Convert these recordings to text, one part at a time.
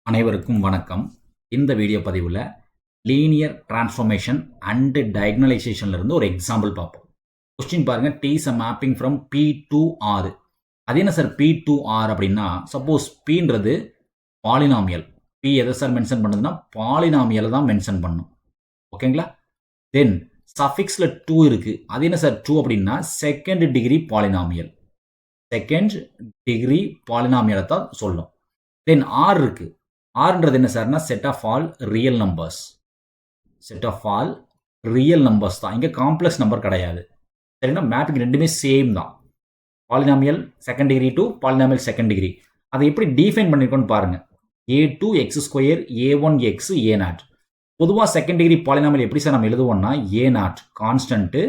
அனைவருக்கும் வணக்கம். இந்த வீடியோ பதிவில் லீனியர் டிரான்ஸ்ஃபார்மேஷன் அண்ட் டயகனலைசேஷன்ல இருந்து ஒரு எக்ஸாம்பிள் பார்ப்போம். கொஸ்டின் பாருங்க, T is a mapping from P to R. அது என்ன சார் P to R அப்படின்னா, சப்போஸ் Pன்றது பாலினாமியல். P எதை சார் மென்ஷன் பண்ணுதுன்னா பாலினாமியலை தான் மென்ஷன் பண்ணும். ஓகேங்களா? தென் சஃபிக்ஸில் 2 இருக்கு. அது என்ன சார் 2 அப்படின்னா second degree polynomial. Second degree பாலினாமியலை தான் சொல்லும். தென் R இருக்கு. ஆர்ன்றது என்ன சார்னா set of all real numbers. Set of all real numbers தான், இங்கே காம்ப்ளெக்ஸ் நம்பர் கிடையாது. சரிங்களா? மேப்பிங் ரெண்டுமே சேம் தான். Polynomial second degree to polynomial second degree. அதை எப்படி டிஃபைன் பண்ணிருக்கோன்னு பாருங்க. a2 x2 a1 x a0. பொதுவாக செகண்ட் டிகிரி பாலினாமியல் எப்படி சார் நம்ம எழுதுவோம்னா a0 கான்ஸ்டன்ட்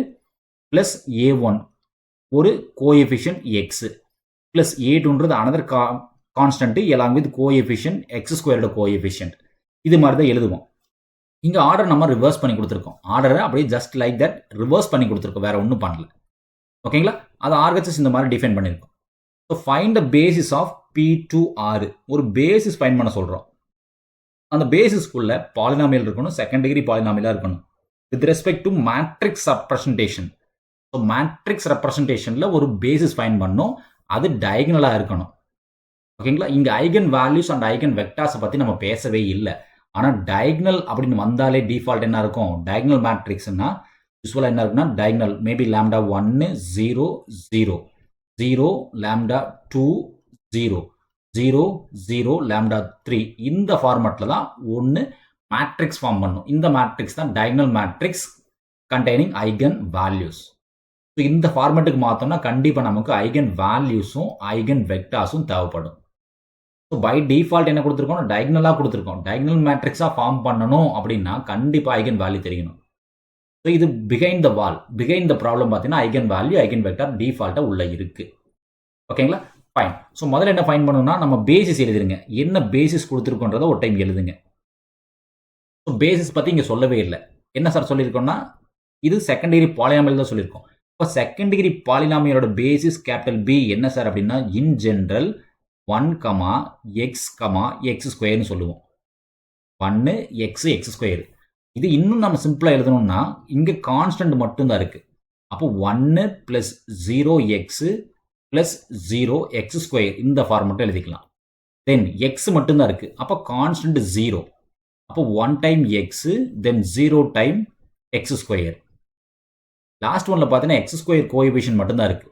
பிளஸ் a1 ஒரு கோஎஃபிஷியன்ட் x பிளஸ் a2ன்றது another constant along with coefficient x squared coefficient. இது மாதிரி தான் எழுதுவோம். இங்கே ஆர்டர் நம்ம ரிவர்ஸ் பண்ணி கொடுத்துருக்கோம். ஆர்டரை அப்படியே ஜஸ்ட் லைக் தட் ரிவர்ஸ் பண்ணி கொடுத்துருக்கோம், வேற ஒன்றும் பண்ணல. ஓகேங்களா? அது ஆர்ஹெச்எஸ் இந்த மாதிரி டிஃபைன் பண்ணியிருக்கோம். So find the basis of P to R. ஒரு பேசிஸ் ஃபைண்ட் பண்ண சொல்கிறோம். அந்த பேசிஸ்க்குள்ள பாலினாமியல் இருக்கணும், செகண்ட் டிகிரி பாலினாமியலாக இருக்கணும். With respect to matrix representation. So matrix ரெப்ரசன்டேஷனில் ஒரு பேசிஸ் ஃபைண்ட் பண்ணணும், அது டயகனலாக இருக்கணும். ஓகேங்களா? இங்கே ஐகன் வேல்யூஸ் அண்ட் ஐகன் வெக்டார்ஸை பற்றி நம்ம பேசவே இல்லை. ஆனால் டயகனல் அப்படின்னு வந்தாலே டிஃபால்ட் என்ன இருக்கும்? டயகனல் மேட்ரிக்ஸ்னா யூஸ்வலாக என்ன இருக்குன்னா diagonal maybe lambda 1 0 0 0 lambda 2 0 0 0 lambda 3 இந்த ஃபார்மேட்டில் தான் ஒன்று மேட்ரிக்ஸ் ஃபார்ம் பண்ணும். இந்த மேட்ரிக்ஸ் தான் diagonal matrix containing eigen values. So இந்த ஃபார்மேட்டுக்கு மாற்றோம்னா கண்டிப்பாக நமக்கு ஐகன் வேல்யூஸும் ஐகன் வெக்டார்ஸும் தேவைப்படும். ஸோ பை டிஃபால்ட் என்ன கொடுத்துருக்கோம்? டயகனலாக கொடுத்துருக்கோம். டயகனல் மேட்ரிக்ஸாக ஃபார்ம் பண்ணணும் அப்படின்னா கண்டிப்பாக ஐகன் வேல்யூ தெரியணும். ஸோ இது behind the wall, behind the problem பார்த்தீங்கன்னா ஐகன் வேல்யூ ஐகன் வெக்டார் டிஃபால்ட்டாக உள்ள இருக்கு. ஓகேங்களா? ஃபைன். ஸோ முதல்ல என்ன ஃபைன் பண்ணணும்னா நம்ம பேசிஸ் எழுதிருங்க. என்ன பேசிஸ் கொடுத்துருக்கோன்றதை ஒரு டைம் எழுதுங்க. ஸோ பேசிஸ் பற்றி இங்கே சொல்லவே இல்லை. என்ன சார் சொல்லியிருக்கோம்னா இது செகண்ட் டிகிரி பாலினாமியல் தான் சொல்லியிருக்கோம். இப்போ செகண்ட் டிகிரி பாலினாமியலோட பேசிஸ் கேபிட்டல் பி என்ன சார் அப்படின்னா இன் ஜென்ரல் 1, x, x ஸ்கொயர்னு சொல்லுவோம். 1 x x ஸ்கொயர். இது இன்னும் நம்ம சிம்பிளாக எழுதணும்னா இங்கே கான்ஸ்டன்ட் மட்டும்தான் இருக்கு. அப்போ 1 plus 0x plus 0x square இந்த ஃபார்மெட்டை எழுதிக்கலாம். தென் x மட்டும்தான் இருக்கு. அப்போ கான்ஸ்டன்ட் 0. அப்போ 1 டைம் x தென் 0 டைம் x ஸ்கொயர். லாஸ்ட் ஒன்ல பார்த்தீங்கன்னா எக்ஸ் ஸ்கொயர் கோஎஃபிஷியன்ட் மட்டும்தான் இருக்கு.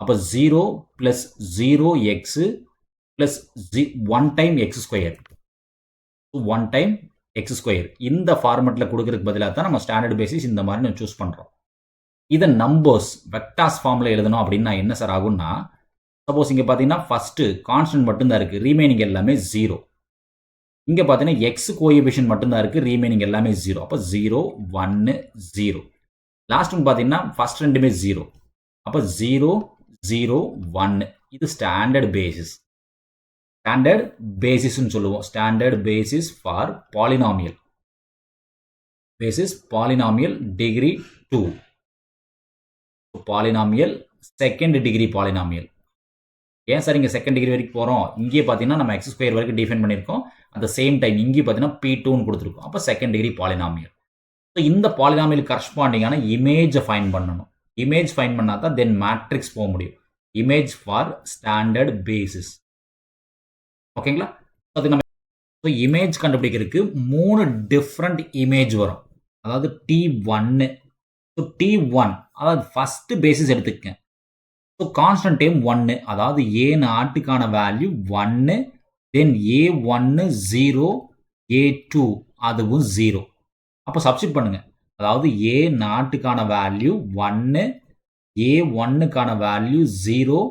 அப்போ 0 plus 0x plus 1 time x square 1 time x square இந்த ஃபார்மெட்டில் கொடுக்கறதுக்கு பதிலாக தான் நம்ம ஸ்டாண்டர்ட் பேசிஸ் இந்த மாதிரி நம்ம சூஸ் பண்ணுறோம். இதை நம்பர்ஸ் வெக்டார்ஸ் ஃபார்மில் எழுதணும் அப்படின்னா என்ன சார் ஆகும்னா சப்போஸ் இங்கே பார்த்தீங்கன்னா ஃபர்ஸ்ட் கான்ஸ்டன்ட் மட்டும்தான் இருக்குது, ரீமைனிங் எல்லாமே 0. இங்கே பார்த்தீங்கன்னா எக்ஸ் கோஎஃபிஷியன்ட் மட்டும்தான் இருக்குது, ரீமைனிங் எல்லாமே 0. அப்போ 0 1 0. லாஸ்ட் ஒன் பார்த்தீங்கன்னா ஃபர்ஸ்ட் ரெண்டுமே 0. அப்போ 0 0 1. இது ஸ்டாண்டர்ட் பேசிஸ். ஸ்டாண்டர்ட் பேசிஸ்ன்னு சொல்லுவோம். Standard basis for polynomial. Basis polynomial degree 2. Polynomial second degree polynomial. ஏன் சார் இங்கே செகண்ட் டிகிரி வரைக்கும் போகிறோம்? இங்கே பார்த்தீங்கன்னா நம்ம எக்ஸ் ஸ்கொயர் வரைக்கும் டிஃபைன் பண்ணியிருக்கோம். அட் த சேம் டைம் இங்கே பார்த்தீங்கன்னா P2ன்னு கொடுத்துருக்கோம். அப்போ செகண்ட் டிகிரி பாலினாமியல். ஸோ இந்த பாலினாமியல் கரஸ்பாண்டிங்கான இமேஜை ஃபைன் பண்ணணும். இமேஜ் ஃபைன் பண்ணால் தான் தென் மேட்ரிக்ஸ் போக முடியும். Image for standard basis. ஓகேங்களா? அது நம்ம இமேஜ் கண்டுபிடிக்கிறதுக்கு 3 டிஃப்ரெண்ட் இமேஜ் வரும். அதாவது T1. ஸோ T1 அதாவது ஃபர்ஸ்ட் பேசிஸ் எடுத்துக்கங்க. ஸோ கான்ஸ்டன்ட் டைம் 1, அதாவது A0க்கான வேல்யூ 1, தென் A1 0, A2 அதுவும் 0. அப்போ சப்ஸ்டிட் பண்ணுங்க. அதாவது A0க்கான வேல்யூ 1, A1க்கான வேல்யூ 0,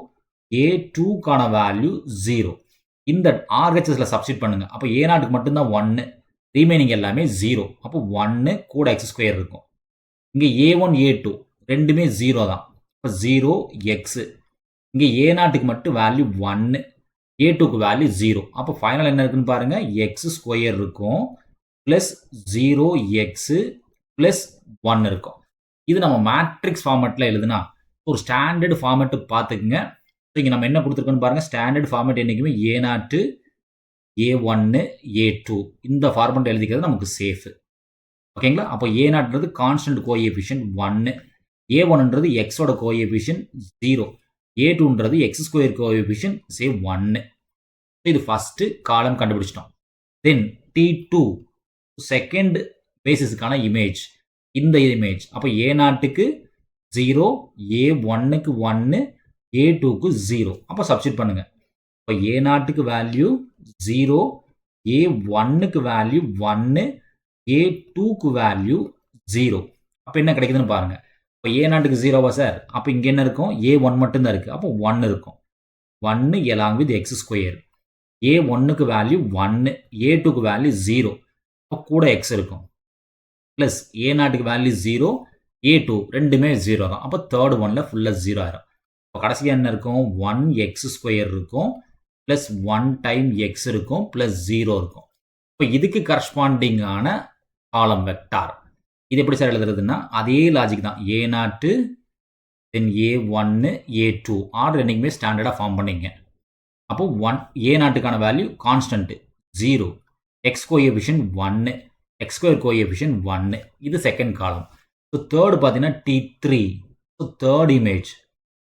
A2க்கான வேல்யூ 0. இந்த ஆர்ஹெச்எஸ்ல சப்ஸ்டிட் பண்ணுங்க. அப்போ A0க்கு மட்டும்தான் 1, ரீமைனிங் எல்லாமே 0. அப்போ 1 கூட எக்ஸ் ஸ்கொயர் இருக்கும். இங்கே A1 A2 ரெண்டுமே 0 தான். இப்போ 0x. இங்கே A0க்கு மட்டும் வேல்யூ 1, A2க்கு வேல்யூ 0. அப்போ ஃபைனல் என்ன இருக்குன்னு பாருங்க, எக்ஸ் ஸ்கொயர் இருக்கும் பிளஸ் 0x பிளஸ் 1 இருக்கும். இது நம்ம மேட்ரிக்ஸ் ஃபார்மேட்டில் எழுதுனா ஒரு ஸ்டாண்டர்ட் ஃபார்மேட்டு பார்த்துக்குங்க. இங்கே நம்ம என்ன கொடுத்துருக்கோன்னு பாருங்கள். ஸ்டாண்டர்ட் ஃபார்மேட் என்றைக்குமே A0 A1 A2 இந்த ஃபார்மெட் எழுதிக்கிறது நமக்கு சேஃப். ஓகேங்களா? அப்போ A0ன்றது கான்ஸ்டன்ட் கோஎஃபிஷியன்ட் 1, A1ன்றது எக்ஸோட கோஎஃபிஷியன்ட் 0, A2ன்றது எக்ஸ் ஸ்கொயர் கோஎஃபிஷியன்ட் சே 1. இது ஃபர்ஸ்ட் காலம் கண்டுபிடிச்சிட்டோம். தென் T2 செகண்ட் பேசிஸ்க்கான இமேஜ் இந்த இமேஜ். அப்போ A0க்கு 0, A1க்கு 1, A2க்கு 0. அப்போ சப்ஸ்டிட் பண்ணுங்க. இப்போ A0க்கு வேல்யூ 0, A1க்கு வேல்யூ 1, A2க்கு வேல்யூ 0. அப்போ என்ன கிடைக்குதுன்னு பாருங்க. இப்போ A0க்கு 0வா சார்? அப்போ இங்கே என்ன இருக்கும்? A1 மட்டும்தான் இருக்குது. அப்போ 1 இருக்கும். 1 along with x ஸ்கொயர். A1க்கு வேல்யூ 1, A2க்கு வேல்யூ 0. அப்போ கூட x இருக்கும். ப்ளஸ் A0க்கு வேல்யூ 0, A2 ரெண்டுமே 0 தான். அப்போ தேர்ட் ஒன்ல ஃபுல்லாக 0 ஆயிரும். இப்போ கடைசியாக என்ன இருக்கும்? 1x ஸ்கொயர் இருக்கும், ப்ளஸ் 1 டைம் x இருக்கும், ப்ளஸ் 0 இருக்கும். இப்போ இதுக்கு கரஸ்பாண்டிங்கான காலம் வெக்டார். இது எப்படி சார் எழுதுறதுன்னா அதே லாஜிக் தான். A0 தென் A1 A2 ஆர்டர் என்னைக்குமே ஸ்டாண்டர்டாக ஃபார்ம் பண்ணிங்க. அப்போ A0க்கான value constant 0, x coefficient 1, x square coefficient 1. இது செகண்ட் காலம். ஸோ தேர்டு பார்த்தீங்கன்னா T3. So third image.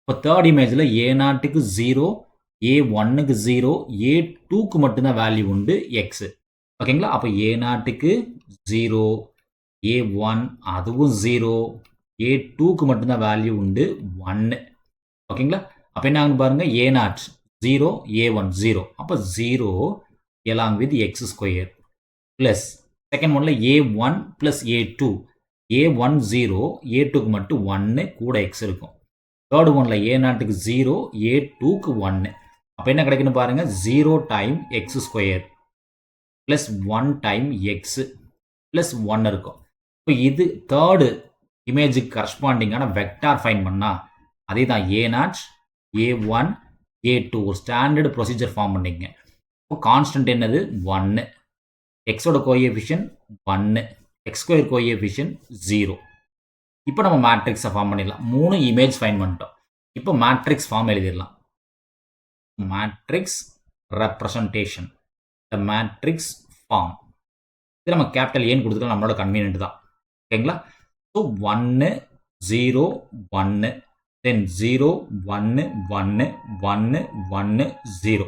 இப்போ தேர்ட் இமேஜில் A0க்கு 0, A1க்கு 0, A2க்கு மட்டும்தான் வேல்யூ உண்டு எக்ஸ். ஓகேங்களா? அப்போ A0க்கு 0, A1 அதுவும் 0, A2க்கு மட்டும்தான் வேல்யூ உண்டு 1. ஓகேங்களா? அப்போ என்ன ஆகுன்னு பாருங்க. A0 0, A1 0. அப்போ 0 along with x square plus second ஒன்ல A1 ப்ளஸ் A2. A1 0, A2க்கு மட்டும் 1 கூட x இருக்கும். தேர்ட் ஒன்ல A0க்கு 0, A2க்கு 1. அப்போ என்ன கிடைக்குன்னு பாருங்க. 0 time x square plus 1 time x plus 1 இருக்கும். இப்போ இது தேர்டு இமேஜுக்கு கரஸ்பாண்டிங்கான வெக்டார் ஃபைன் பண்ணால் அதே தான் A0, A1, A2 ஒரு ஸ்டாண்டர்டு ப்ரொசீஜர் ஃபார்ம் பண்ணிங்க. இப்போ கான்ஸ்டன்ட் என்னது? 1, எக்ஸோட கோஎஃபிஷியன்ட் 1, எக்ஸ் ஸ்கொயர் கோஎஃபிஷியன்ட் 0. இப்போ நம்ம மேட்ரிக்ஸை ஃபார்ம் பண்ணிடலாம். 3 இமேஜ் ஃபைன் பண்ணிட்டோம். இப்போ மேட்ரிக்ஸ் ஃபார்ம் எழுதிடலாம். Matrix representation, the matrix form. இது நம்ம கேபிட்டல் ஏன்னு கொடுத்துக்கலாம், நம்மளோட கன்வீனியன்ட் தான். ஓகேங்களா? So 1 0 1 then 0 1 1 1 1 0.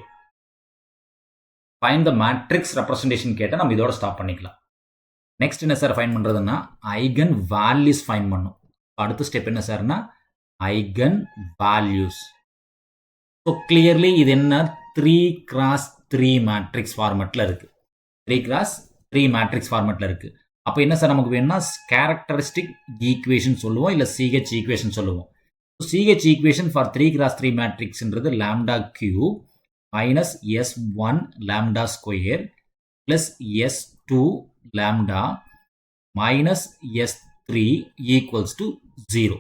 Find the matrix representation கேட்டால் நம்ம இதோட ஸ்டாப் பண்ணிக்கலாம். நெக்ஸ்ட் என்ன சார் ஃபைன் பண்ணுறதுன்னா ஐகன் வேல்யூஸ் ஃபைன் பண்ணும். அடுத்த ஸ்டெப் என்ன சார்னா ஐகன் வேல்யூஸ். ஸோ கிளியர்லி இது என்ன 3x3 மேட்ரிக்ஸ் ஃபார்மெட்டில் இருக்குது. 3x3 மேட்ரிக்ஸ் ஃபார்மெட்டில் இருக்குது. அப்போ என்ன சார் நமக்கு வேணும்னா கேரக்டரிஸ்டிக் ஈக்குவேஷன் சொல்லுவோம், இல்லை CH ஈக்குவேஷன் சொல்லுவோம். CH ஈக்குவேஷன் ஃபார் 3x3 மேட்ரிக்ஸ்ன்றது lambda cube minus S1 lambda square plus S2 lambda minus S3 equals to 0.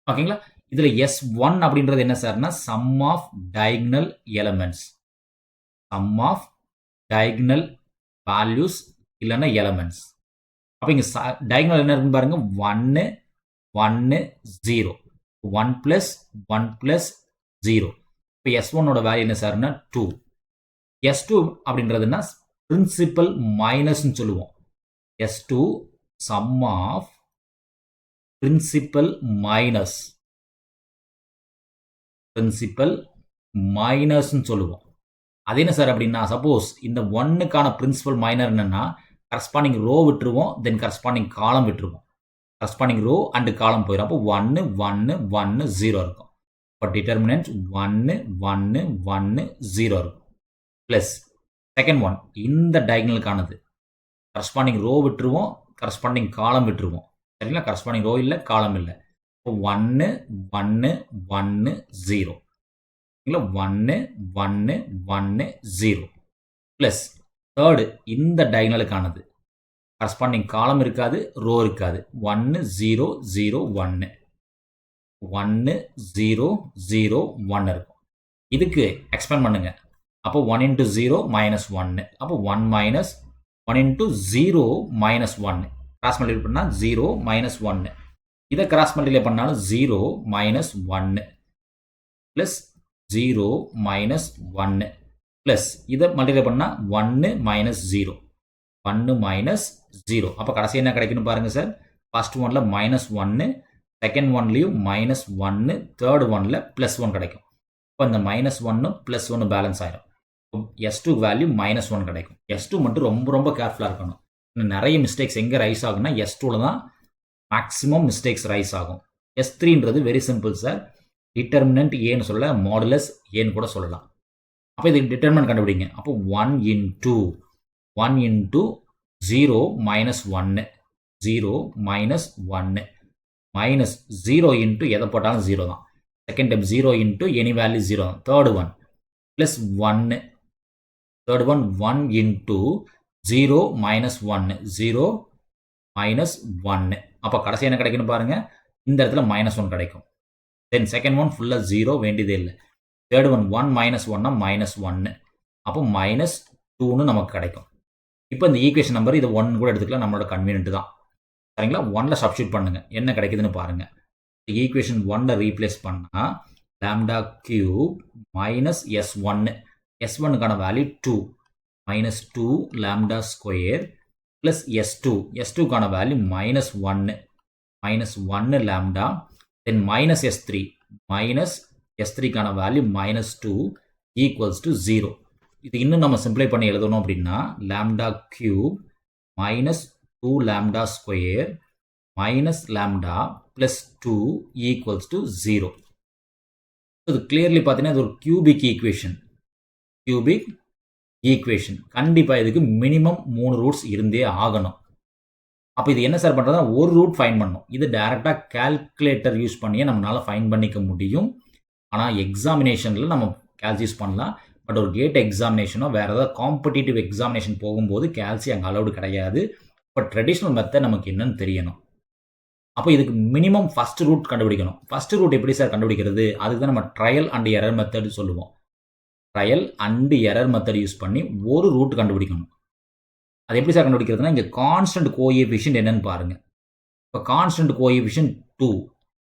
ஓகேங்களா? இதில் S1 அப்படின்றது என்ன சார்னா sum of diagonal elements, sum of diagonal values இல்லைன்னா எலமெண்ட்ஸ். அப்போ இங்கே டயகனல் என்ன இருக்குன்னு பாருங்க. 1 1 0, 1 + 1 + 0. இப்போ S1ஓட வேல்யூ என்ன சார்னா 2. S2 அப்படின்றதுன்னா பிரின்சிபல் மைனஸ்ன்னு சொல்லுவோம். S2 sum of principal minors, principal மைனஸ்ன்னு சொல்லுவோம். அது என்ன சார் அப்படின்னா சப்போஸ் இந்த 1க்கான பிரின்சிபல் மைனர் என்னன்னா கரஸ்பாண்டிங் ரோ விட்டுருவோம், தென் கரஸ்பாண்டிங் காலம் விட்டுருவோம். கரஸ்பாண்டிங் ரோ அண்டு காலம் போயிடும். அப்போ 1 1 1 0 இருக்கும். இப்போ டிட்டர்மினன்ட் 1 1 1 0 இருக்கும். ப்ளஸ் செகண்ட் ஒன் இந்த டயகனலுக்கானது கரஸ்பாண்டிங் ரோ விட்டுருவோம், கரஸ்பாண்டிங் காலம் விட்டுருவோம். சரிங்களா? கரஸ்பாண்டிங் ரோ இல்லை, காலம் இல்லை. இப்போ 1 1 1 0. இல்லை 1 1 1 0 ப்ளஸ் தேர்டு இந்த டயகனலுக்கானது கரஸ்பாண்டிங் காலம் இருக்காது, ரோ இருக்காது. 1 0 0 1 1 0 0 1 இருக்கும். இதுக்கு எக்ஸ்பேண்ட் பண்ணுங்க. அப்போ 1 × 0 -1. அப்போ 1 மைனஸ் 1 × 0 -1. கிராஸ் மல்டிப்ளை பண்ணால் 0 -1. இதை கிராஸ் மல்டிப்ளை பண்ணாலும் 0 -1 ப்ளஸ் 0 -1. ப்ளஸ் இதை மல்டிப்ளை பண்ணால் 1 மைனஸ் 0 1 மைனஸ் 0 அப்போ கடைசி என்ன கிடைக்குன்னு பாருங்கள் சார். ஃபர்ஸ்ட் ஒனில் மைனஸ் 1, செகண்ட் ஒன்லேயும் மைனஸ் 1, தேர்ட் ஒனில் ப்ளஸ் 1 கிடைக்கும். இப்போ இந்த மைனஸ் 1 ப்ளஸ் 1 பேலன்ஸ் ஆயிடும். S2 வேல்யூ மைனஸ் 1 கிடைக்கும். S2 மட்டும் ரொம்ப ரொம்ப கேர்ஃபுல்லாக இருக்கணும். இன்னும் நிறைய மிஸ்டேக்ஸ் எங்கே ரைஸ் ஆகும்னா S2ல தான் மேக்ஸிமம் மிஸ்டேக்ஸ் ரைஸ் ஆகும். S3ன்றது வெரி சிம்பிள் சார். டிட்டர்மினன்ட் ஏன்னு சொல்ல, மாடுலஸ் ஏன்னு கூட சொல்லலாம். அப்போ இது டிட்டர்மினன்ட் கண்டுபிடிங்க. அப்போ 1 into 0 minus 1 0 minus 1 minus 0 into எதை போட்டாலும் 0 தான். Second time 0 into any value 0 தான். Third one plus 1 third one 1 into 0 minus 1 0 minus 1 அப்போ கடைசி என்ன கிடைக்குன்னு பாருங்க. இந்த இடத்துல மைனஸ் 1 கிடைக்கும். தென் செகண்ட் ஒன் ஃபுல்லாக 0 வேண்டியதே இல்லை. தேர்ட் ஒன் 1 மைனஸ் 1 மைனஸ் 1 அப்போ மைனஸ் 2ன்னு நமக்கு கிடைக்கும். இப்போ இந்த ஈக்குவேஷன் நம்பர் இதை 1 கூட எடுத்துக்கலாம், நம்மளோட கன்வீனியன்ட் தான். சரிங்களா? 1ல் சப்ஸ்டியூட் பண்ணுங்க, என்ன கிடைக்குதுன்னு பாருங்க. ஈக்குவேஷன் 1ல் ரீப்ளேஸ் பண்ணால் லாம்டா கியூப் மைனஸ் S1க்கான value 2 minus 2 lambda square plus S2க்கான value minus 1 lambda then minus S3க்கான வேல்யூ மைனஸ் 2 ஈக்குவல்ஸ் டு 0. இது இன்னும் நம்ம சிம்பிளை பண்ணி எழுதணும் அப்படின்னா lambda cube minus 2 lambda square minus lambda plus 2 equals to 0. இது கிளியர்லி பார்த்தீங்கன்னா இது ஒரு கியூபிக் ஈக்குவேஷன். கண்டிப்பாக இதுக்கு மினிமம் 3 ரூட்ஸ் இருந்தே ஆகணும். அப்போ இது என்ன சார் பண்ணுறதுனா ஒரு ரூட் ஃபைன் பண்ணணும். இது டைரெக்டாக கால்குலேட்டர் யூஸ் பண்ணியே நம்மளால் ஃபைன் பண்ணிக்க முடியும். ஆனால் எக்ஸாமினேஷனில் நம்ம கேல்சி யூஸ் பண்ணலாம். பட் ஒரு கேட் எக்ஸாமினேஷனோ வேறு ஏதாவது காம்படிட்டிவ் எக்ஸாமினேஷன் போகும்போது கேல்சி அங்கே அலௌடு கிடையாது. இப்போ ட்ரெடிஷ்னல் மெத்தட் நமக்கு என்னன்னு தெரியணும். அப்போ இதுக்கு மினிமம் ஃபஸ்ட் ரூட் கண்டுபிடிக்கணும். ஃபஸ்ட் ரூட் எப்படி சார் கண்டுபிடிக்கிறது? அதுக்கு தான் நம்ம ட்ரையல் அண்ட் எரர் மெத்தட் சொல்லுவோம். Trial and error method use பண்ணி ஒரு ரூட் கண்டுபிடிக்கணும். அது எப்படி சார் கண்டுபிடிக்கிறதுனா இங்கே கான்ஸ்டன்ட் கோஎஃபிஷியன்ட் என்னன்னு பாருங்கள். இப்போ கான்ஸ்டன்ட் கோஎஃபிஷியன்ட் 2,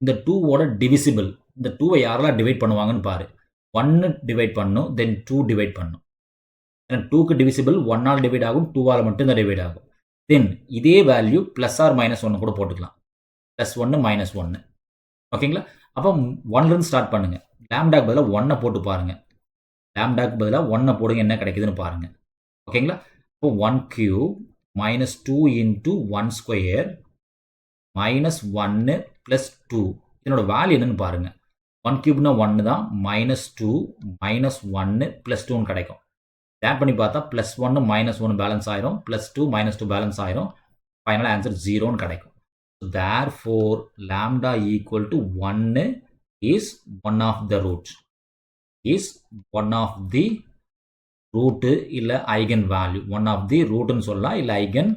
இந்த 2வோட டிவிசிபிள், இந்த 2வை யாரெல்லாம் டிவைட் பண்ணுவாங்கன்னு பாரு. 1 டிவைட் பண்ணும், தென் 2 டிவைட் பண்ணும். ஏன்னா 2க்கு டிவிசிபிள் 1ஆல் டிவைட் ஆகும், 2ஆல் மட்டும் தான் டிவைட் ஆகும். தென் இதே வேல்யூ ப்ளஸ் ஆர் மைனஸ் 1 கூட போட்டுக்கலாம். ப்ளஸ் 1 மைனஸ் 1 ஓகேங்களா? அப்போ 1லேருந்து ஸ்டார்ட் பண்ணுங்கள். லாம்டாக்கு பதிலாக 1 போட்டு பாருங்கள். லாம்டாக்கு பதிலாக 1 போடுங்க, என்ன கிடைக்குதுன்னு பாருங்கள். ஓகேங்களா? இப்போ 1 cube minus 2 into 1 square minus 1 plus 2 இதனோட வேல்யூ என்னன்னு பாருங்கள். 1 கியூப்னா 1 தான், மைனஸ் 2 மைனஸ் 1 ப்ளஸ் 2ன்னு கிடைக்கும். ஆட் பண்ணி பார்த்தா ப்ளஸ் 1 மைனஸ் 1 பேலன்ஸ் ஆயிரும், ப்ளஸ் 2 மைனஸ் 2 பேலன்ஸ் ஆயிரும். ஃபைனலாக ஆன்சர் 0ன்னு கிடைக்கும். Therefore, lambda equal to 1 is one of the roots. root இல்ல eigen value. One of the root ன்னு சொல்லலாம், இல்ல eigen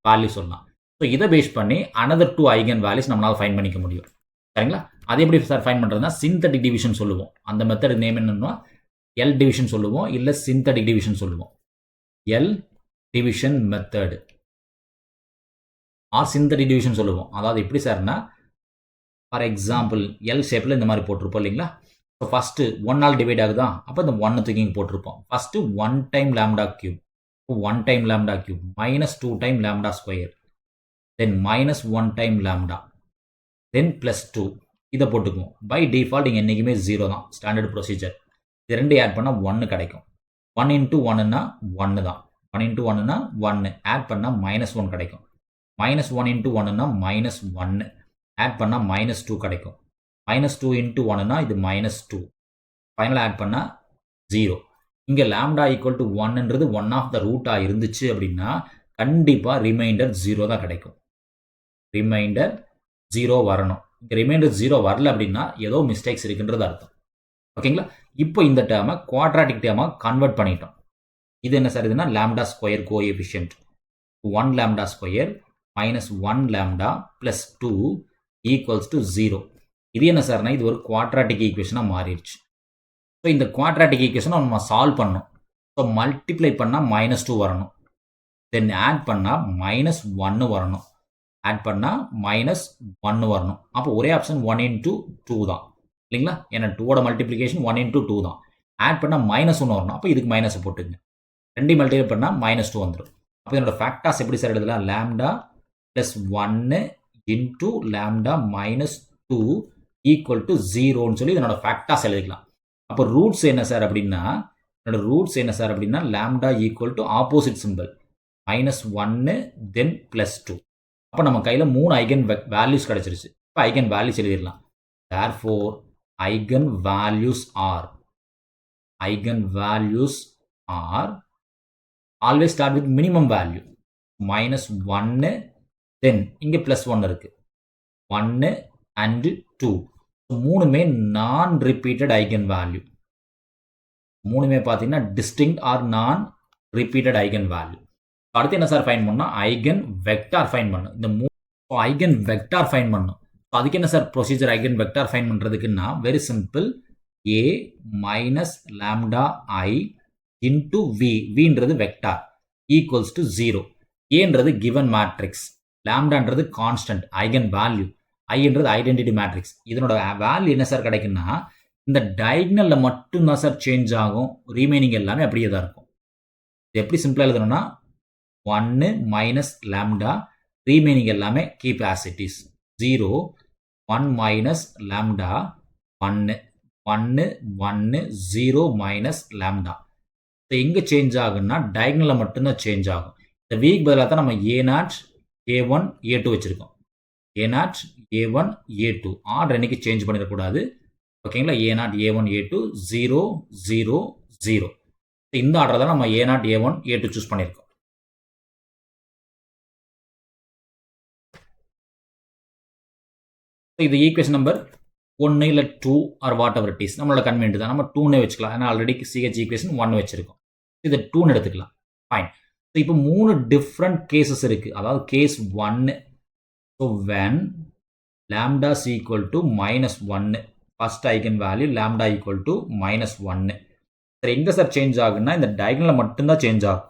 value சொல்லலாம். ஸோ இதை பேஸ் பண்ணி another 2 eigen values நம்மளால் ஃபைன் பண்ணிக்க முடியும். சரிங்களா? அது எப்படி சார் ஃபைன் பண்ணுறதுனா சிந்தட்டிக் டிவிஷன் சொல்லுவோம். அந்த மெத்தட் நேம் என்னன்னா எல் டிவிஷன் சொல்லுவோம், இல்லை சிந்தட்டிக் டிவிஷன் சொல்லுவோம். L division method R synthetic division சொல்லுவோம். அதாவது எப்படி சார்னா ஃபார் எக்ஸாம்பிள் எல் ஷேப்பில் இந்த மாதிரி போட்டிருப்போம் இல்லைங்களா? ஸோ ஃபஸ்ட்டு 1ஆல் டிவைட் ஆகுதா, அப்போ இந்த 1 தூக்கி இங்கே போட்டிருப்போம். First 1 time lambda cube, 1 time lambda cube minus 2 time lambda square, தென் மைனஸ் 1 டைம் லாம்டா, தென் ப்ளஸ் 2 இதை போட்டுக்குவோம். பை டிஃபால்ட் இங்கே என்றைக்குமே 0 தான் ஸ்டாண்டர்ட் ப்ரொசீஜர். இது ரெண்டு ஆட் பண்ணால் 1 கிடைக்கும். 1 இன்ட்டு 1ன்னா 1 தான், 1 இன்ட்டு 1ன்னா 1, ஆட் பண்ணால் மைனஸ் 1 கிடைக்கும். மைனஸ் 1 இன்ட்டு 1ன்னா மைனஸ் 1, ஆட் பண்ணால் மைனஸ் 2 கிடைக்கும். மைனஸ் 2 இன்ட்டு 1ன்னா இது மைனஸ் 2, ஃபைனலாக ஆட் பண்ணால் 0. இங்கே லாம்டா ஈக்குவல் டு 1ன்றது ஒன் ஆஃப் த ரூட்டாக இருந்துச்சு அப்படின்னா கண்டிப்பாக ரிமைண்டர் 0 தான் கிடைக்கும். ரிமைண்டர் 0 வரணும். இங்கே ரிமைண்டர் 0 வரல அப்படின்னா ஏதோ மிஸ்டேக்ஸ் இருக்குன்றது அர்த்தம். ஓகேங்களா? இப்போ இந்த டேர்மை குவாட்ராட்டிக் டேர்மாக கன்வெர்ட் பண்ணிட்டோம். இது என்ன சார்? இதுனா lambda square coefficient 1 lambda square minus 1 lambda plus 2 equals to 0. இது என்ன சார்னா இது ஒரு குவாட்ராட்டிக் ஈக்குவேஷனாக மாறிடுச்சு. ஸோ இந்த குவாட்ராட்டிக் ஈக்குவேஷனை நம்ம சால்வ் பண்ணணும். ஸோ மல்டிப்ளை பண்ணால் மைனஸ் 2 வரணும், தென் ஆட் பண்ணால் மைனஸ் 1 வரணும், ஆட் பண்ணால் மைனஸ் 1 வரணும். அப்போ ஒரே ஆப்ஷன் 1 இன்ட்டு 2 தான் இல்லைங்களா? ஏன்னா 2ஓட மல்டிப்ளிகேஷன் 1 இன்ட்டு 2 தான். ஆட் பண்ணால் -1 வரணும். அப்போ இதுக்கு மைனஸ் போட்டுங்க. 2 மல்டிப்ளை பண்ணால் -2 வந்துடும். அப்போ இதனோட ஃபேக்டாஸ் எப்படி சார் எழுதலாம்? Lambda plus 1 into lambda -2 equal to 0ன்னு சொல்லி இதனோட ஃபேக்டாஸ் எழுதிக்கலாம். அப்போ ரூட்ஸ் என்ன சார் அப்படின்னா, என்னோட ரூட்ஸ் என்ன சார் அப்படின்னா, lambda equal to opposite simple -1 தென் +2. அப்போ நம்ம கையில் 3 ஐகன் வேல்யூஸ் கிடச்சிருச்சு. இப்போ ஐகன் வேல்யூஸ் எழுதிடலாம். Therefore eigen values are always start with minimum value -1 then இங்க +1 இருக்கு 1 and 2 மூணுமே நான் ரிப்பீட்டட் ஐகன் வேல்யூ. மூணுமே பார்த்தீங்கன்னா distinct or non repeated eigen value. அடுத்து என்ன சார் ஃபைண்ட் பண்ணோம்? ஐகன் வெக்டார் ஃபைண்ட் பண்ணணும். இந்த ஐகன் வெக்டார் ஃபைண்ட் பண்ணணும். அதுக்கு என்ன sir procedure? Eigen vector find பண்ணுறதுக்குன்னா very simple. A minus lambda I into V. Vன்றது வெக்டார் ஈக்குவல்ஸ் டு 0. ஏன்றது கிவன் மேட்ரிக்ஸ், லாம்டான்றது கான்ஸ்டன்ட் ஐகன் வேல்யூ, ஐன்றது ஐடென்டிட்டி மேட்ரிக்ஸ். இதனோட வேல்யூ என்ன சார் கிடைக்குன்னா இந்த டயக்னலில் மட்டும்தான் சார் சேஞ்ச் ஆகும். ரீமைனிங் எல்லாமே அப்படியே தான் இருக்கும். இது எப்படி சிம்பிளாக எழுதணும்னா 1 மைனஸ் லாம்டா, ரீமைனிங் எல்லாமே keep as it is 0. 1 minus lambda 1 1 1 0 minus lambda. எங்கே சேஞ்ச் ஆகுன்னா டயக்னலில் மட்டும்தான் சேஞ்ச் ஆகும். இந்த வீக் பதிலாக தான் நம்ம A0 A1 A2 வச்சுருக்கோம். A0 A1 A2 ஆர்டர் என்னைக்கு சேஞ்ச் பண்ணிடக்கூடாது. ஓகேங்களா? A0 A1 A2 0 0 0. இந்த ஆர்டர் தான் நம்ம A0 A1 A2 சூஸ் பண்ணியிருக்கோம். இது ஈக்குவேஷன் நம்பர் 1 இல்லை 2 or whatever it is. நம்மளோட கன்வீனியன்ட் தான். நம்ம 2னே வச்சுக்கலாம். ஏன்னா ஆல்ரெடி CH ஈக்குவேஷன் 1 வச்சிருக்கோம். இதை 2ன்னு எடுத்துக்கலாம். ஃபைன். ஸோ இப்போ 3 டிஃப்ரெண்ட் கேசஸ் இருக்குது. அதாவது case 1. So when lambda is equal to -1, first eigen value lambda equal to -1. சரி, எங்கே சார் சேஞ்ச் ஆகுன்னா இந்த டயக்னலில் மட்டும்தான் சேஞ்ச் ஆகும்.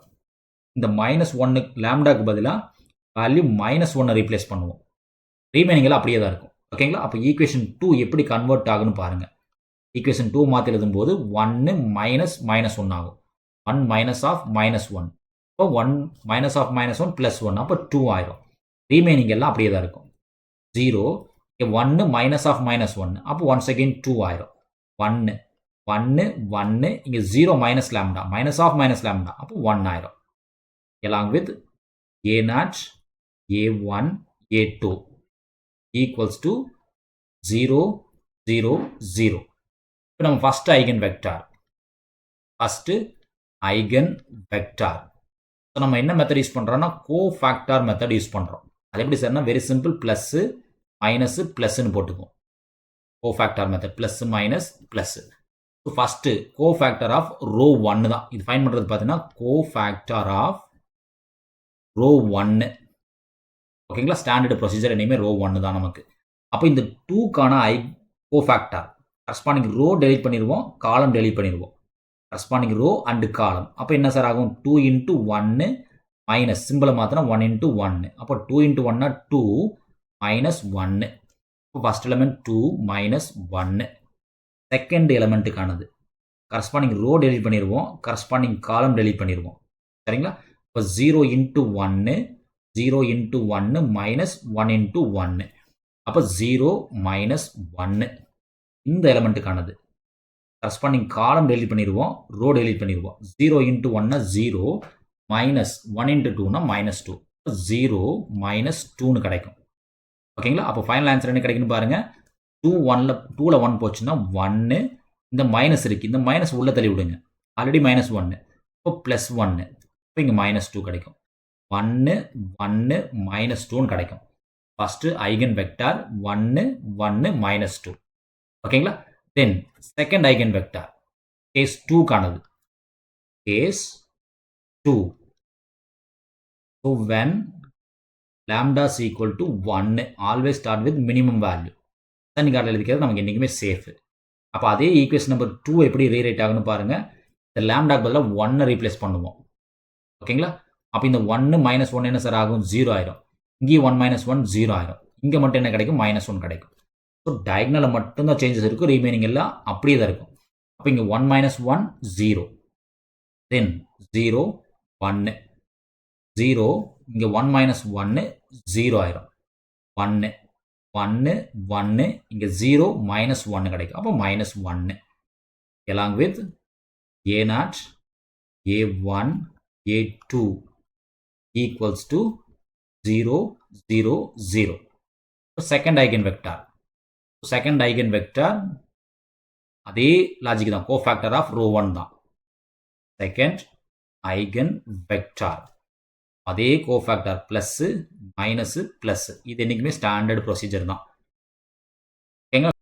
இந்த -1 லாம்டாக்கு பதிலாக வேல்யூ -1 ரீப்ளேஸ் பண்ணுவோம். ரீமைனிங் எல்லாம் அப்படியே தான் இருக்கும். ஓகேங்களா? அப்போ ஈக்குவேஷன் 2 எப்படி கன்வெர்ட் ஆகுன்னு பாருங்கள். ஈக்குவேஷன் 2 மாற்றி எழுதும்போது 1 மைனஸ் -1 ஆகும். 1 மைனஸ் ஆஃப் -1. இப்போ 1 மைனஸ் ஆஃப் -1 +1. அப்போ 2 ஆயிரும். ரீமைனிங் எல்லாம் அப்படியே தான் இருக்கும். 0 1 மைனஸ் ஆஃப் -1. அப்போ ஒன்ஸ் அகெயின் 2 ஆயிரும். 1 1 1 இங்கே 0 minus lambda minus of lambda. அப்போ 1 ஆயிரும். Along with A0 A1 A2 equals to 0 0 0. இப்போ நம்ம ஃபர்ஸ்ட் ஐகன் வெக்டார் நம்ம என்ன மெத்தட் யூஸ் பண்ணுறோம்னா கோஃபேக்டார் மெத்தட் யூஸ் பண்ணுறோம். அது எப்படி சார்னா வெரி சிம்பிள். ப்ளஸ்ஸு மைனஸு ப்ளஸ்ன்னு போட்டுக்குவோம். Cofactor method plus minus plus. So first cofactor of row 1 தான் இது ஃபைண்ட் பண்ணுறது. பார்த்தீங்கன்னா கோஃபேக்டர் ஆஃப் ரோ 1. ஓகேங்களா? ஸ்டாண்டர்டு ப்ரொசீஜர் இனிமே ரோ 1 தான் நமக்கு. அப்போ இந்த 2க்கான கோஃபேக்டார் கரஸ்பாண்டிங் ரோ டெலிட் பண்ணிடுவோம், காலம் டெலிட் பண்ணிடுவோம். கரஸ்பாண்டிங் ரோ அண்டு காலம். அப்போ என்ன சார் ஆகும்? 2 into 1 மைனஸ் சிம்பிளை மாற்றினா 1 into 1. அப்போ 2 into 1 2 மைனஸ் 1. இப்போ ஃபர்ஸ்ட் எலிமெண்ட் 2 மைனஸ் 1. செகண்ட் எலிமெண்ட்டுக்கானது கரஸ்பாண்டிங் ரோ டெலிட் பண்ணிடுவோம், கரஸ்பாண்டிங் காலம் டெலிட் பண்ணிடுவோம். சரிங்களா? இப்போ 0 into 1 0 into 1 minus 1 into 1. அப்போ 0 minus 1. இந்த எலிமெண்ட்டுக்கானது கரஸ்பாண்டிங் காலம் டெலிட் பண்ணிடுவோம், ரோ டெலிட் பண்ணிடுவோம். 0 into 1 0 minus 1 into 2 -2. 0 minus 2ன்னு கிடைக்கும். ஓகேங்களா? அப்போ ஃபைனல் ஆன்சர் என்ன கிடைக்குன்னு பாருங்கள். 2ல் 1 போச்சுன்னா 1. இந்த மைனஸ் இருக்குது, இந்த மைனஸ் உள்ள தள்ளி விடுங்க. ஆல்ரெடி -1. இப்போ +1. இப்போ இங்கே -2 கிடைக்கும். 1 1 -2ன்னு கிடைக்கும். First eigen vector 1 1 -2. ஓகேங்களா? Then second eigen vector case 2க்கானது. Case 2. So when lambda is equal to 1 always start with minimum value. தண்ணி கார்டில் எழுதிக்கிறது நமக்கு என்றைக்குமே சேஃபு. அப்போ அதே ஈக்குவேஷன் நம்பர் 2 எப்படி ரீரைட் ஆகுன்னு பாருங்கள். இந்த லாம்டாக்கு பதிலாக 1 ரீப்ளேஸ் பண்ணுவோம். ஓகேங்களா? அப்போ இந்த 1 -1 என்ன சார் ஆகும்? 0 ஆயிரும். இங்கேயும் 1 -1 0 ஆயிரும். இங்கே மட்டும் என்ன கிடைக்கும்? -1 கிடைக்கும். ஸோ டயக்னலில் மட்டும்தான் சேஞ்சஸ் இருக்கும், ரீமைனிங் எல்லாம் அப்படியே தான் இருக்கும். அப்போ இங்கே 1 minus 1 0. தென் 0 1 0 இங்கே 1 minus 1 0 ஆயிரும். 1 1 1 இங்கே 0 minus 1 கிடைக்கும். அப்போ minus 1 along with a0 a1 a2 equals to 0 0 0. So second eigenvector. Second eigenvector அதே லாஜிக் தான், கோஃபேக்டர் ஆஃப் ரோ 1 தான். செகண்ட் ஐகன் வெக்டார் அதே கோஃபேக்டர் பிளஸ் மைனஸ் பிளஸ், இது என்னைக்குமே ஸ்டாண்டர்ட் ப்ரொசீஜர் தான். ஓகேங்களா?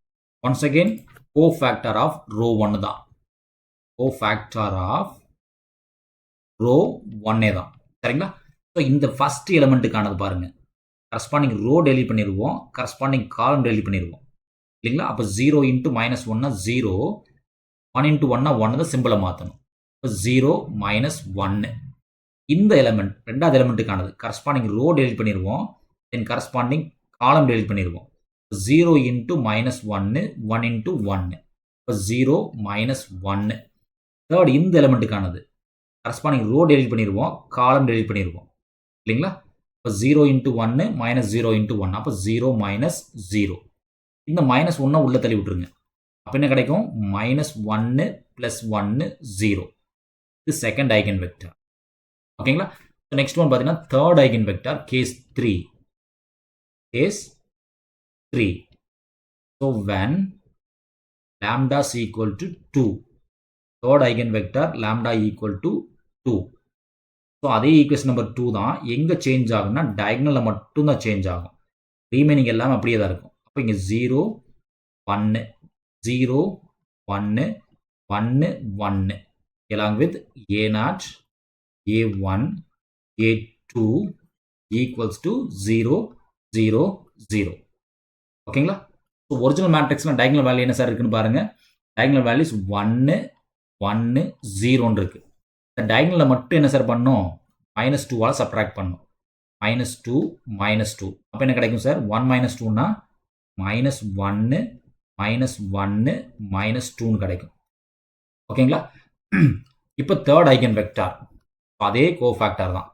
Once again cofactor of row 1 தான், cofactor of row 1 தான். சரிங்களா? ஸோ இந்த ஃபர்ஸ்ட் எலிமெண்ட்டுக்கானது பாருங்க, கரஸ்பாண்டிங் ரோ டெலிட் பண்ணிடுவோம், கரஸ்பாண்டிங் காலம் டெலிட் பண்ணிடுவோம் இல்லைங்களா? அப்போ 0 இன்ட்டு மைனஸ் 1 0, 1 இன்ட்டு 1 1 தான் சிம்பிளை மாற்றணும். இப்போ 0 மைனஸ் 1 இந்த எலிமெண்ட் ரெண்டாவது எலிமெண்ட்டுக்கானது, கரஸ்பாண்டிங் ரோ டெலிட் பண்ணிடுவோம், தென் கரஸ்பாண்டிங் காலம் டெலிட் பண்ணிடுவோம். 0 இன்ட்டு மைனஸ் 1 1 இன்ட்டு 1, இப்போ 0 மைனஸ் 1. தேர்ட் இந்த எலிமெண்ட்டுக்கானது, கரஸ்பாண்டிங் ரோ டெலிட் பண்ணிடுவோம், காலம் டெலிட் பண்ணிடுவோம் இல்லைங்களா? இப்போ 0 இன்ட்டு 1 மைனஸ் 0 இன்ட்டு 1, அப்போ 0 மைனஸ் 0. இந்த மைனஸ் 1 உள்ள தள்ளி விட்டுருங்க. அப்போ என்ன கிடைக்கும்? Minus 1 plus 1 0. இது செகண்ட் ஐகன் வெக்டர். ஓகேங்களா? நெக்ஸ்ட் ஒன் பார்த்தீங்கன்னா third eigen vector case 3. Case 3. So when lambda is equal to 2, third eigen vector lambda equal to 2. So அதே ஈக்குவேஷன் நம்பர் 2 தான். எங்கே சேஞ்ச் ஆகும்னா டயக்னலில் மட்டும்தான் சேஞ்ச் ஆகும், ரீமைனிங் எல்லாமே அப்படியே தான் இருக்கும். அப்போ இங்கே 0 1 0 1 1 1 along with a0 a1 a2 equals to 0 0 0. ஓகேங்களா? ஸோ ஒரிஜினல் மேட்ரிக்ஸில் டயக்னல் வேல்யூ என்ன சார் இருக்குன்னு பாருங்க. டயக்னல் வேல்யூஸ் 1 1 0 இருக்கு. இந்த டயக்னலில் மட்டும் என்ன சார் பண்ணணும்? -2 சப்ட்ராக்ட் பண்ணணும். -2 -2, அப்போ என்ன கிடைக்கும் சார்? 1 - 2னா -1 -1 -2 கிடைக்கும். ஓகேங்களா? இப்போ தேர்ட் ஐகன் வெக்டார் அதே கோஃபேக்டர் தான்.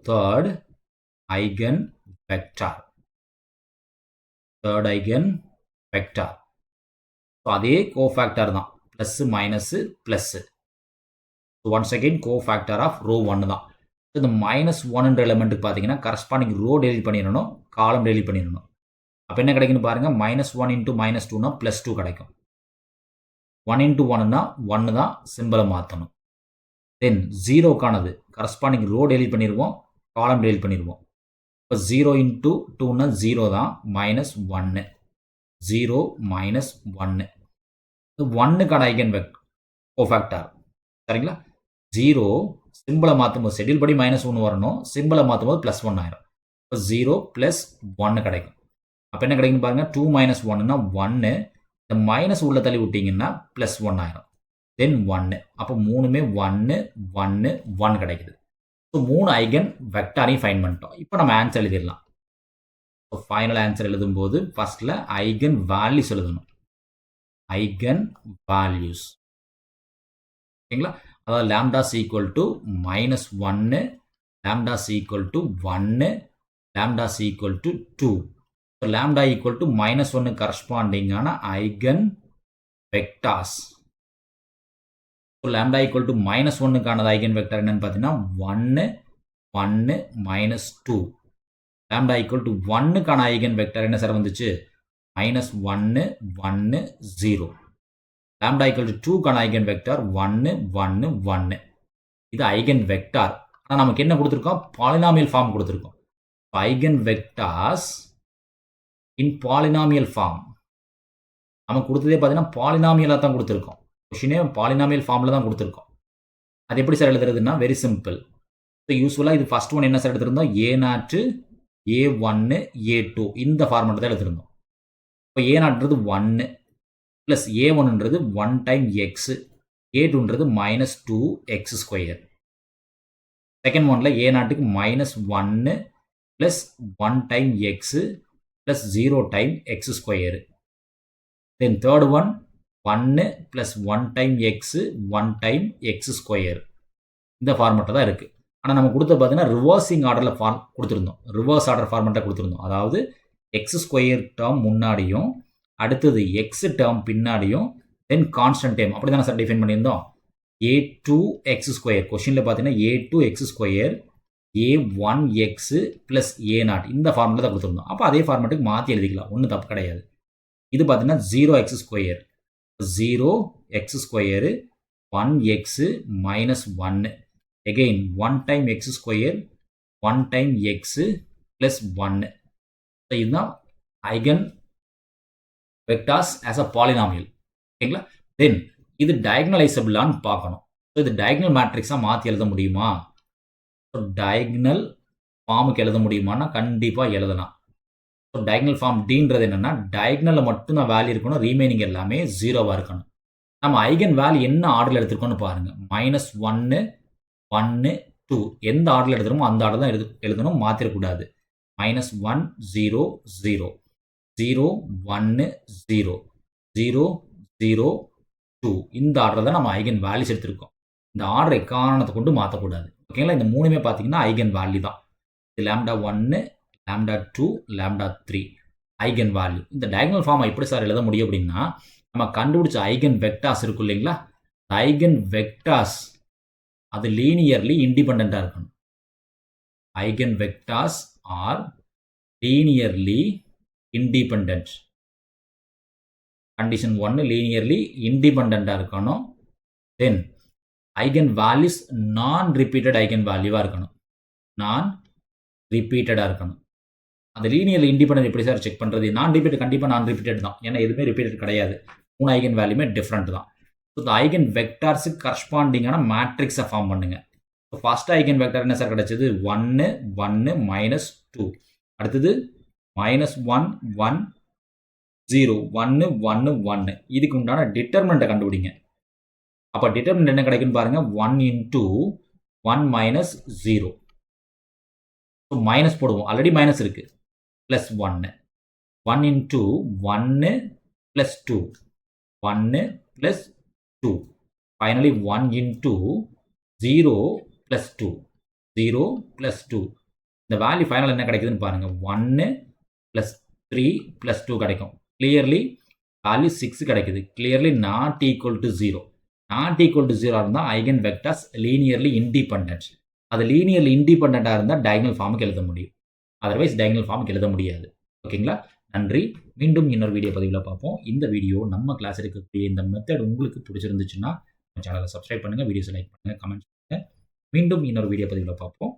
Third eigen vector, third eigen vector அதே கோஃபேக்டர் தான், plus minus plus. Once again cofactor of row 1 தான். இந்த -1 எலிமெண்ட்டுக்கு பார்த்தீங்கன்னா கரஸ்பாண்டிங் ரோ டெலிட் பண்ணிடணும், காலம் டெலிட் பண்ணிடணும். அப்போ என்ன கிடைக்குன்னு பாருங்க, -1 இன்ட்டு -2னா +2 கிடைக்கும். 1 இன்ட்டு 1னா 1 தான் சிம்பிளை மாற்றணும். தென் 0க்கானது கரஸ்பாண்டிங் ரோ டெலிட் பண்ணிடுவோம், காலம் டெலிட் பண்ணிடுவோம். இப்போ 0 இன்ட்டு 2னா 0 தான், -1 0 -1. 1க்கான ஐகன் கோஃபேக்டர் சரிங்களா? 0 சிம்பிளை மாற்றும் போது ஷெட்யூல் படி -1 வரணும், சிம்பிளை மாற்றும் போது +1 ஆயிரும். இப்போ 0 + 1 கிடைக்கும். அப்போ என்ன கிடைக்குன்னு பாருங்க, 2 - 1னா 1, இந்த மைனஸ் உள்ள தள்ளி விட்டீங்கன்னா +1 ஆயிரும். தென் 1, அப்போ மூணுமே 1 1 1 கிடைக்குது. ஸோ 3 ஐகன் வெக்டாரையும் ஃபைன் பண்ணிட்டோம். இப்போ நம்ம ஆன்சர் எழுதிடலாம். ஸோ ஃபைனல் ஆன்சர் எழுதும்போது ஃபர்ஸ்ட்ல ஐகன் வேல்யூஸ் எழுதணும். ஐகன் வேல்யூஸ் ஓகேங்களா? அதாவது lambda equal to -1, lambda equal to 1, lambda equal to 2. So lambda equal to -1 கரஸ்பாண்டிங்கான eigen vectors. So lambda equal to -1க்கானது ஐகன் வெக்டார் என்னன்னு பார்த்தீங்கன்னா 1 1 -2. லாம்டா ஈக்குவல் டு 1க்கான ஐகன் வெக்டார் என்ன சார் வந்துச்சு? -1 1 0. லாம்டா ஈக்குவல் டு 2க்கான ஐகன் வெக்டார் 1 1 1. இது eigen vector. ஆனால் நமக்கு என்ன கொடுத்துருக்கோம்? பாலினாமியல் ஃபார்ம் கொடுத்துருக்கோம். ஐகன் வெக்டார்ஸ் இன் பாலினாமியல் ஃபார்ம் நமக்கு கொடுத்ததே பார்த்தீங்கன்னா பாலினாமியலாக தான் கொடுத்துருக்கோம். கொஷினே பாலினாமியல் ஃபார்மில் தான் கொடுத்துருக்கோம். அது எப்படி சார் எழுதுறதுன்னா வெரி சிம்பிள். ஸோ யூஸ்வலாக இது ஃபர்ஸ்ட் ஒன் என்ன சார் எடுத்திருந்தோம்? A0 A1 A2 இந்த ஃபார்மெட் தான் எடுத்திருந்தோம். இப்போ A0ன்றது 1 ப்ளஸ் A1ன்றது 1 டைம் எக்ஸ், A2ன்றது -2x². செகண்ட் ஒன்ல A0க்கு -1 plus 1 time x plus 0 time x². Then third one 1 plus 1 time x 1 time x square இந்த ஃபார்மெட்டில் தான் இருக்குது. ஆனால் நம்ம கொடுத்த பார்த்தீங்கன்னா ரிவர்சிங் ஆர்டரில் கொடுத்துருந்தோம். ரிவர்ஸ் ஆர்டர் ஃபார்மெட்டாக கொடுத்துருந்தோம். அதாவது எக்ஸ் ஸ்கொயர் டேர்ம் முன்னாடியும் அடுத்தது எக்ஸ் டேர்ம் பின்னாடியும் தென் கான்ஸ்டன்ட் டைம் அப்படி தானே சார் டிஃபைன் பண்ணியிருந்தோம். a2 எக்ஸ் ஸ்கொயர் கொஷினில் பார்த்தீங்கன்னா a2 X square a1 x plus a0 இந்த ஃபார்மெட்டில் தான் கொடுத்துருந்தோம். அப்போ அதே ஃபார்மெட்டுக்கு மாற்றி எழுதிக்கலாம், ஒன்றும் தப்பு கிடையாது. இது பார்த்தீங்கன்னா 0 X square 0 X square 1 x minus 1 again 1 time x square 1 time x plus 1. இதுதான் eigen vectors as a polynomial. ஓகேங்களா. தென் இது டயக்னலைசபிளான்னு பார்க்கணும். ஸோ இது டயக்னல் மேட்ரிக்ஸாக மாற்றி எழுத முடியுமா? ஸோ டயக்னல் ஃபார்முக்கு எழுத முடியுமான்னா கண்டிப்பாக எழுதலாம். ஸோ டயக்னல் ஃபார்ம் டீன்றது என்னென்னா டயக்னலில் மட்டும் தான் வேல்யூ இருக்கணும், ரீமைனிங் எல்லாமே ஜீரோவாக இருக்கணும். நம்ம ஐகன் வேல்யூ என்ன ஆர்டரில் எடுத்துருக்கோன்னு பாருங்கள். -1 1 2 எந்த ஆர்டரில் எடுத்துருமோ அந்த ஆர்டர் தான் எழுதணும், மாற்றிடக்கூடாது. -1 0 0 0 1 0 0 0 2 இந்த ஆர்டர் தான் நம்ம ஐகன் வேல்யூஸ் எடுத்திருக்கோம். இந்த ஆர்டரை காரணத்தை கொண்டு மாற்றக்கூடாது. ஓகேங்களா. இந்த மூணுமே பார்த்தீங்கன்னா ஐகன் வேல்யூ தான். இது λ1 λ2 λ3 ஐகன் வேல்யூ. இந்த டயகனல் ஃபார்மை எப்படி சார் எழுத முடியும் அப்படின்னா நம்ம கண்டுபிடிச்ச ஐகன் வெக்டார்ஸ் இருக்கும் இல்லைங்களா, ஐகன் வெக்டார்ஸ் அது லீனியர்லி இண்டிபெண்டாக இருக்கணும். Eigen vectors are linearly independent. Condition 1 linearly இண்டிபெண்டாக இருக்கணும். Then eigen values non repeated eigen வேல்யூவாக இருக்கணும். நான் ரிப்பீட்டடாக இருக்கணும். அந்த லீனியர்லி இண்டிபெண்டன்ட் எப்படி சார் செக் பண்ணுறது? நான் ரிப்பீட்டட் கண்டிப்பாக நான் ரிப்பீட்டட் தான், ஏன்னா எதுவுமே ரிப்பீட்டட் கிடையாது. 3 ஐகன் வேல்யூமே டிஃப்ரெண்ட் தான். ஸோ இந்த ஐகன் வெக்டார்ஸுக்கு கரஸ்பாண்டிங்கான மேட்ரிக்ஸை ஃபார்ம் பண்ணுங்க. ஸோ ஃபர்ஸ்ட் ஐகன் வெக்டார் என்ன சார் கிடைச்சது? 1 1 -2. அடுத்தது -1 1 0 1 1 1. இதுக்கு உண்டான டிட்டர்மினண்ட்டை கண்டுபிடிங்க. அப்போ டிட்டர்மினன்ட் என்ன கிடைக்குன்னு பாருங்க. 1 × 1 - 0. ஸோ மைனஸ் போடுவோம், ஆல்ரெடி மைனஸ் இருக்கு. +1 1 × 1 + 2 1 + 2 ஃபைனலி 1 × 0 + 2 0 + 2. இந்த வேல்யூ ஃபைனல் என்ன கிடைக்குதுன்னு பாருங்க. 1 + 3 + 2 கிடைக்கும். கிளியர்லி வேல்யூ 6 கிடைக்குது. Clearly not equal to 0. Not equal to 0 இருந்தால் ஐகன் வெக்டார்ஸ் லீனியர்லி இண்டிபெண்டன்ட். அது லீனியர்லி இண்டிபெண்டாக இருந்தால் டயகனல் ஃபார்முக்கு எழுத முடியும். அதர்வைஸ் டயகனல் ஃபார்முக்கு எழுத முடியாது. ஓகேங்களா. நன்றி. மீண்டும் இன்னொரு வீடியோ பதிவில் பார்ப்போம். இந்த வீடியோ நம்ம கிளாஸ் இருக்கக்கூடிய இந்த மெத்தட் உங்களுக்கு பிடிச்சிருந்துச்சுன்னா நம்ம சேனலை சப்ஸ்கிரைப் பண்ணுங்கள், வீடியோஸை லைக் பண்ணுங்கள், கமெண்ட் பண்ணுங்கள். மீண்டும் இன்னொரு வீடியோ பதிவில் பார்ப்போம்.